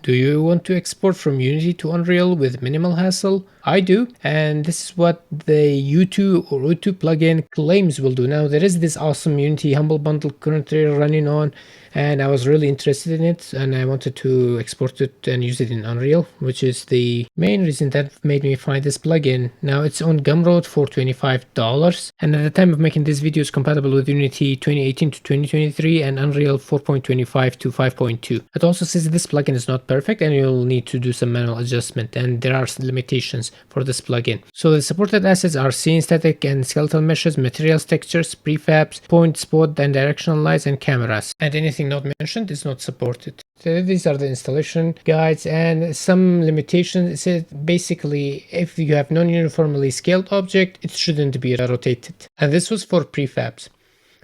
Do you want to export from Unity to Unreal with minimal hassle? I do, and this is what the U2 or U2 plugin claims will do. Now, there is this awesome Unity Humble Bundle currently running on, and I was really interested in it, and I wanted to export it and use it in Unreal, which is the main reason that made me find this plugin. Now, it's on Gumroad for $25, and at the time of making this video, it's compatible with Unity 2018 to 2023 and Unreal 4.25 to 5.2. It also says this plugin is not perfect and you'll need to do some manual adjustment, and there are limitations for this plugin. So the supported assets are scene, static and skeletal meshes, materials, textures, prefabs, point, spot and directional lights, and cameras. And anything not mentioned is not supported. So these are the installation guides and some limitations. It says basically if you have non-uniformly scaled object, it shouldn't be rotated. And this was for prefabs.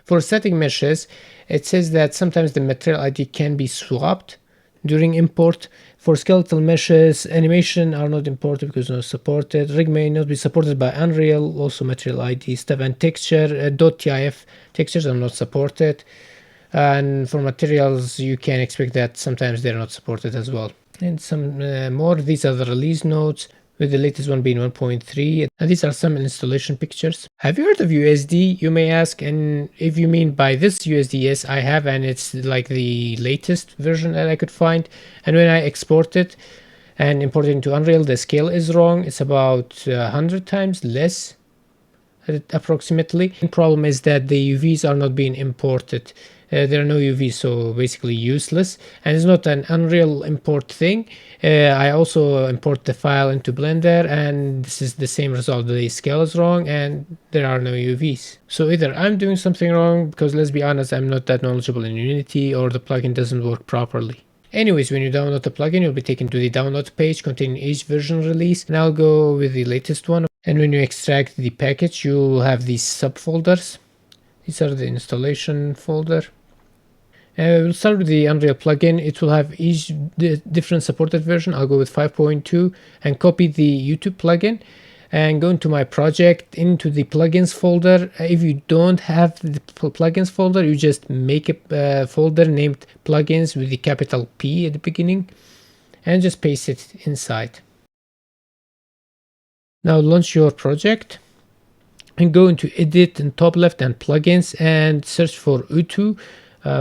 For static meshes, it says that sometimes the material ID can be swapped during import. For skeletal meshes, animation are not imported because not supported. Rig may not be supported by Unreal, also material ID stuff, and texture .tif textures are not supported. And for materials, you can expect that sometimes they're not supported as well. And some more, these are the release notes, with the latest one being 1.3, and these are some installation pictures. Have you heard of USD, you may ask? And if you mean by this USD, yes, I have, and it's like the latest version that I could find. And when I export it and import it into Unreal, the scale is wrong. It's about 100 times less approximately. The problem is that the UVs are not being imported. There are no UVs, so basically useless, and it's not an Unreal import thing. I also import the file into Blender, and this is the same result. The scale is wrong and there are no UVs. So either I'm doing something wrong, because let's be honest, I'm not that knowledgeable in Unity, or the plugin doesn't work properly. Anyways, when you download the plugin, you'll be taken to the download page containing each version release, and I'll go with the latest one. And when you extract the package, you'll have these subfolders. These are the installation folder. We'll start with the Unreal plugin. It will have each different supported version. I'll go with 5.2 and copy the YouTube plugin and go into my project, into the plugins folder. If you don't have the plugins folder, you just make a folder named plugins with the capital P at the beginning and just paste it inside. Now launch your project and go into edit and top left and plugins and search for U2.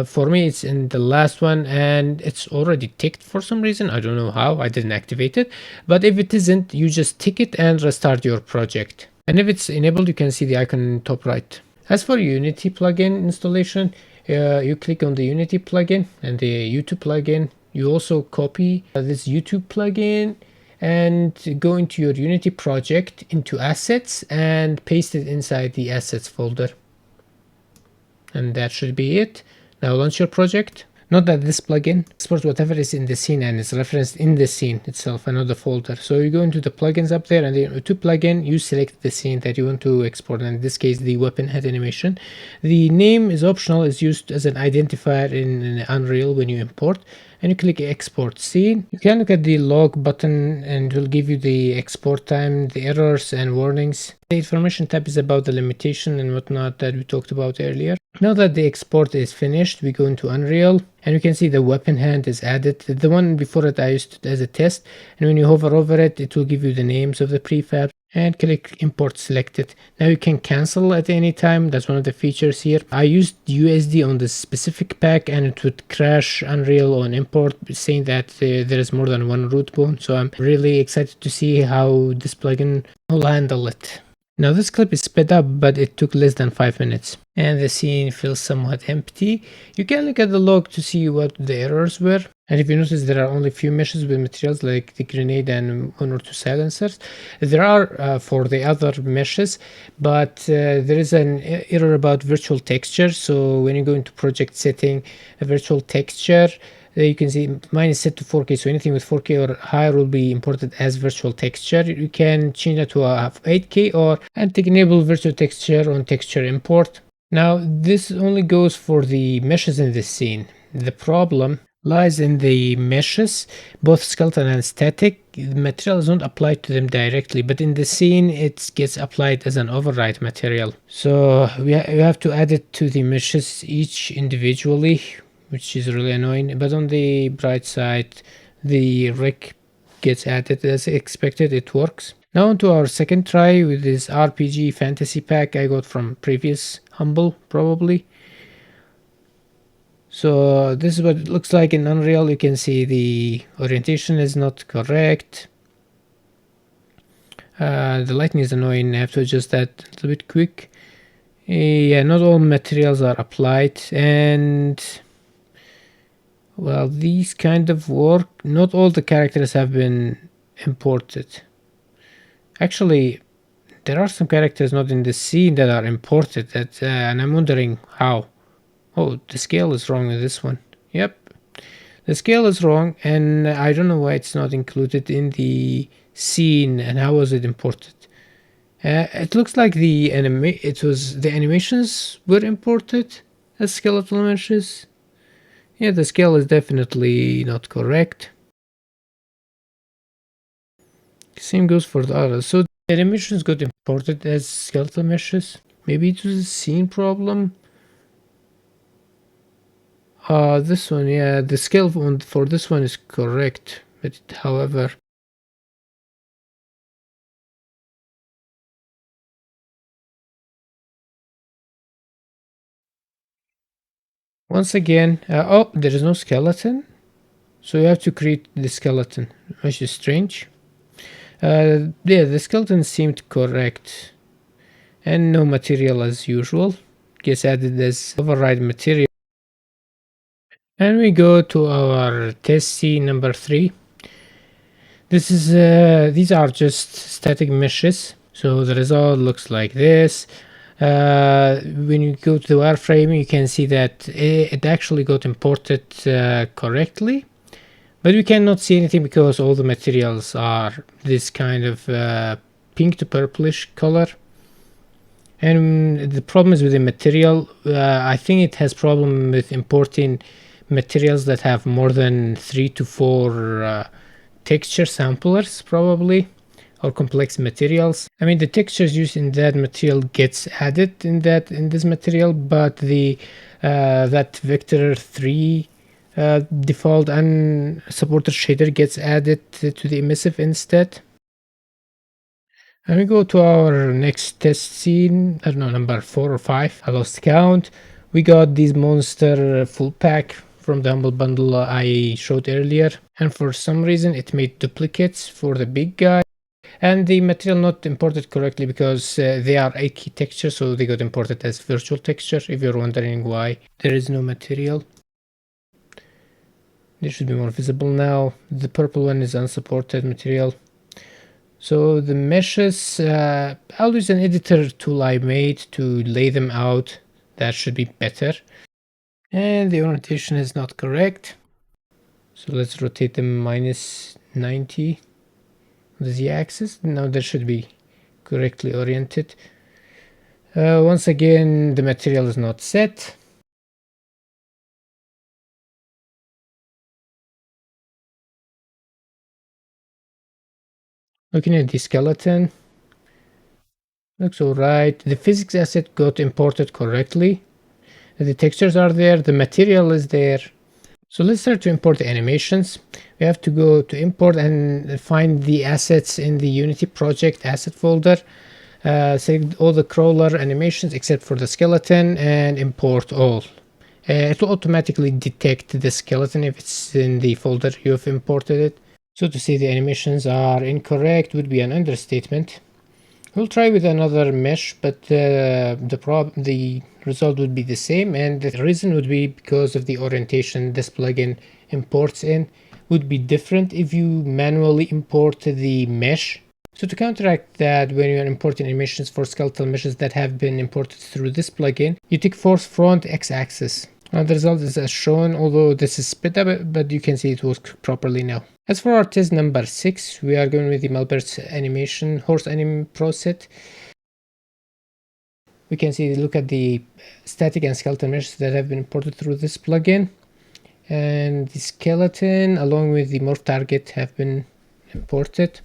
For me, it's in the last one and it's already ticked for some reason. I don't know how, I didn't activate it. But if it isn't, you just tick it and restart your project. And if it's enabled, you can see the icon in top right. As for Unity plugin installation, you click on the Unity plugin and the YouTube plugin. You also copy this YouTube plugin and go into your Unity project, into assets, and paste it inside the assets folder. And that should be it. Now launch your project. Note that this plugin exports whatever is in the scene and is referenced in the scene itself and not the folder. So you go into the plugins up there, and then to plugin, you select the scene that you want to export. And in this case, the weapon head animation. The name is optional, is used as an identifier in Unreal when you import. And you click export scene. You can look at the log button and it will give you the export time, the errors and warnings. The information tab is about the limitation and whatnot that we talked about earlier. Now that the export is finished, we go into Unreal and you can see the weapon hand is added. The one before it I used it as a test, and when you hover over it, it will give you the names of the prefab. And click import selected. Now you can cancel at any time. That's one of the features here. I used USD on this specific pack and it would crash Unreal on import, saying that there is more than one root bone. So I'm really excited to see how this plugin will handle it. Now this clip is sped up, but it took less than 5 minutes. And the scene feels somewhat empty. You can look at the log to see what the errors were. And if you notice, there are only few meshes with materials like the grenade and 1 or 2 silencers. There are for the other meshes, but there is an error about virtual texture. So when you go into project setting, a virtual texture, you can see mine is set to 4K, so anything with 4K or higher will be imported as virtual texture. You can change that to a 8K and enable virtual texture on texture import. Now this only goes for the meshes in the scene. The problem lies in the meshes, both skeleton and static. The material is not applied to them directly, but in the scene it gets applied as an override material. So we have to add it to the meshes each individually, which is really annoying. But on the bright side, the rig gets added as expected. It works. Now onto our second try with this RPG fantasy pack I got from previous Humble probably. So this is what it looks like in Unreal. You can see the orientation is not correct. The lighting is annoying. I have to adjust that a little bit quick. Yeah, not all materials are applied, and well, these kind of work. Not all the characters have been imported. Actually, there are some characters not in the scene that are imported. And I'm wondering how. Oh, the scale is wrong with this one. Yep, the scale is wrong, and I don't know why it's not included in the scene. And how was it imported? It looks like the animations were imported as skeletal meshes. Yeah, the scale is definitely not correct. Same goes for the others. So the animations got imported as skeletal meshes. Maybe it was a scene problem. This one, yeah, the scale for this one is correct. But however, once again, oh, there is no skeleton. So you have to create the skeleton, which is strange. Yeah, the skeleton seemed correct. And no material as usual. Gets added as override material. And we go to our test scene number 3. These are just static meshes. So the result looks like this. When you go to the wireframe, you can see that it actually got imported correctly. But we cannot see anything because all the materials are this kind of pink to purplish color. And the problem is with the material. I think it has problem with importing materials that have more than 3 to 4 texture samplers probably, or complex materials. I mean, the textures used in that material gets added in this material, but the that vector 3 default unsupported shader gets added to the emissive instead. And we go to our next test scene. I don't know, number 4 or 5. I lost count. We got this monster full pack from the Humble Bundle I showed earlier. And for some reason it made duplicates for the big guy. And the material not imported correctly because they are 8-key texture, so they got imported as virtual texture. If you're wondering why there is no material. They should be more visible now. The purple one is unsupported material. So the meshes, I'll use an editor tool I made to lay them out. That should be better. And the orientation is not correct. So let's rotate them minus 90 on the z-axis. Now that should be correctly oriented. Once again, the material is not set. Looking at the skeleton, looks alright. The physics asset got imported correctly. The textures are there, the material is there. So let's start to import the animations. We have to go to import and find the assets in the Unity project asset folder. Select all the crawler animations except for the skeleton and import all. It will automatically detect the skeleton if it's in the folder you have imported it. So to say the animations are incorrect would be an understatement. We'll try with another mesh, but the result would be the same, and the reason would be because of the orientation this plugin imports in would be different if you manually import the mesh. So to counteract that, when you're importing animations for skeletal meshes that have been imported through this plugin, you take force front x-axis. And the result is as shown, although this is split up, but you can see it works properly now. As for our test number 6, we are going with the Melbert's animation horse anim pro set. We can see, look at the static and skeleton meshes that have been imported through this plugin. And the skeleton along with the morph target have been imported.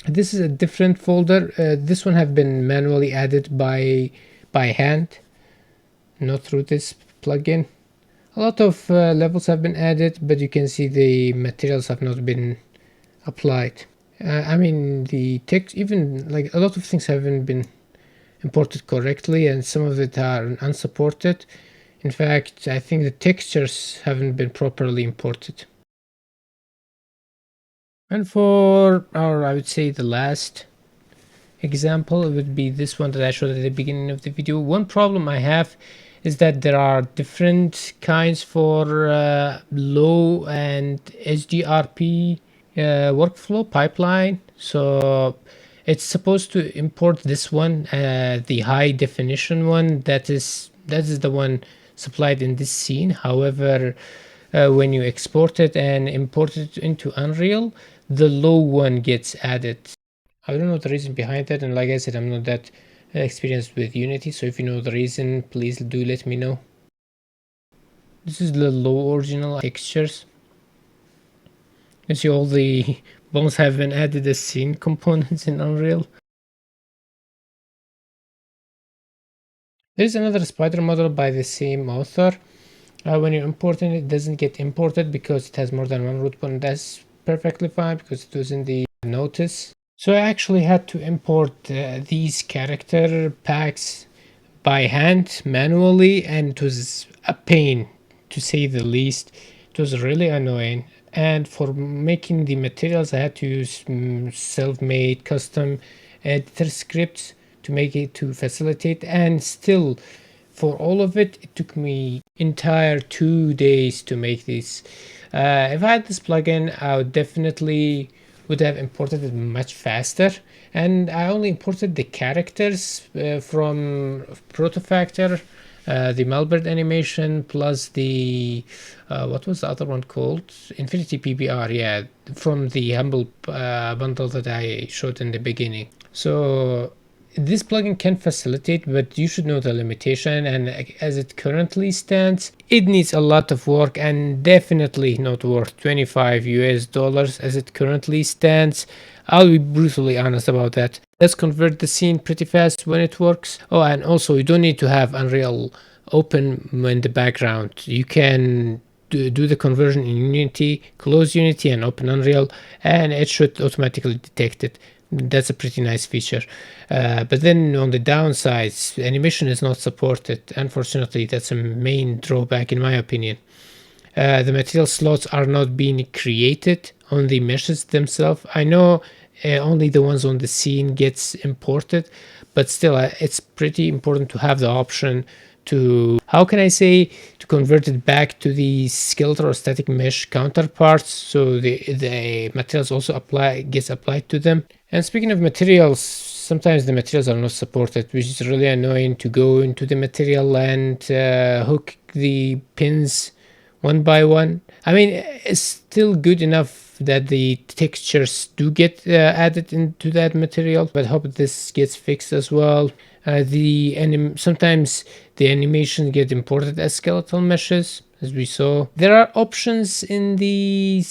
This is a different folder. This one have been manually added by hand, not through this plugin. A lot of levels have been added, but you can see the materials have not been applied. I mean, the text, even like a lot of things haven't been imported correctly, and some of it are unsupported. In fact, I think the textures haven't been properly imported. And for our, I would say, the last example, it would be this one that I showed at the beginning of the video. One problem I have is that there are different kinds for low and HDRP workflow pipeline. So it's supposed to import this one, the high definition one, that is the one supplied in this scene. However, when you export it and import it into Unreal, the low one gets added. I don't know the reason behind that, and like I said, I'm not that experienced with Unity, so if you know the reason, please do let me know. This is the low original textures. You see all the bones have been added as scene components in Unreal. There's another spider model by the same author. When you're importing it, doesn't get imported because it has more than one root bone. That's perfectly fine because it was in the notice. So I actually had to import these character packs by hand manually, and it was a pain to say the least. It was really annoying. And for making the materials, I had to use self-made custom editor scripts to make it to facilitate, and still for all of it, it took me entire 2 days to make this. If I had this plugin, I would definitely would have imported it much faster. And I only imported the characters from Protofactor, the Malbird animation, plus the what was the other one called? Infinity PBR, yeah, from the Humble bundle that I showed in the beginning. So this plugin can facilitate, but you should know the limitation, and as it currently stands, it needs a lot of work and definitely not worth 25 US dollars as it currently stands. I'll be brutally honest about that. Let's convert the scene pretty fast when it works. Oh, and also you don't need to have Unreal open in the background. You can do the conversion in Unity, close Unity and open Unreal, and it should automatically detect it. That's a pretty nice feature. But then on the downsides, animation is not supported. Unfortunately, that's a main drawback in my opinion. The material slots are not being created on the meshes themselves. I know only the ones on the scene gets imported, but still it's pretty important to have the option to, how can I say, to convert it back to the skeletal or static mesh counterparts, so the materials also gets applied to them. And speaking of materials, sometimes the materials are not supported, which is really annoying, to go into the material and hook the pins one by one. I mean, it's still good enough that the textures do get added into that material, but I hope this gets fixed as well. Sometimes the animation get imported as skeletal meshes, as we saw. There are options in the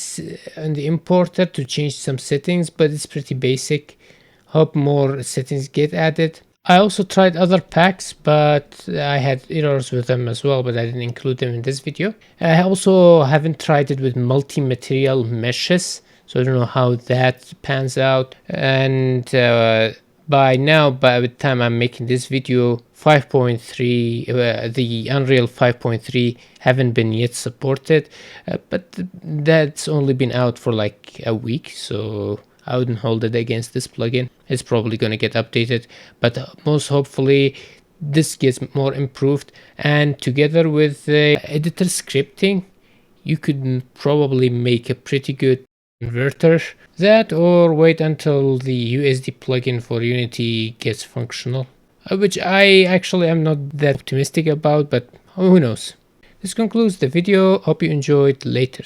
importer to change some settings, but it's pretty basic. Hope more settings get added. I also tried other packs, but I had errors with them as well, but I didn't include them in this video. I also haven't tried it with multi-material meshes, so I don't know how that pans out. And by the time I'm making this video, 5.3, the Unreal 5.3 haven't been yet supported, but that's only been out for like a week, so I wouldn't hold it against this plugin. It's probably going to get updated, but most hopefully this gets more improved, and together with the editor scripting, you could probably make a pretty good converter. That, or wait until the USD plugin for Unity gets functional, which I actually am not that optimistic about, but who knows. This concludes the video. Hope you enjoyed. Later.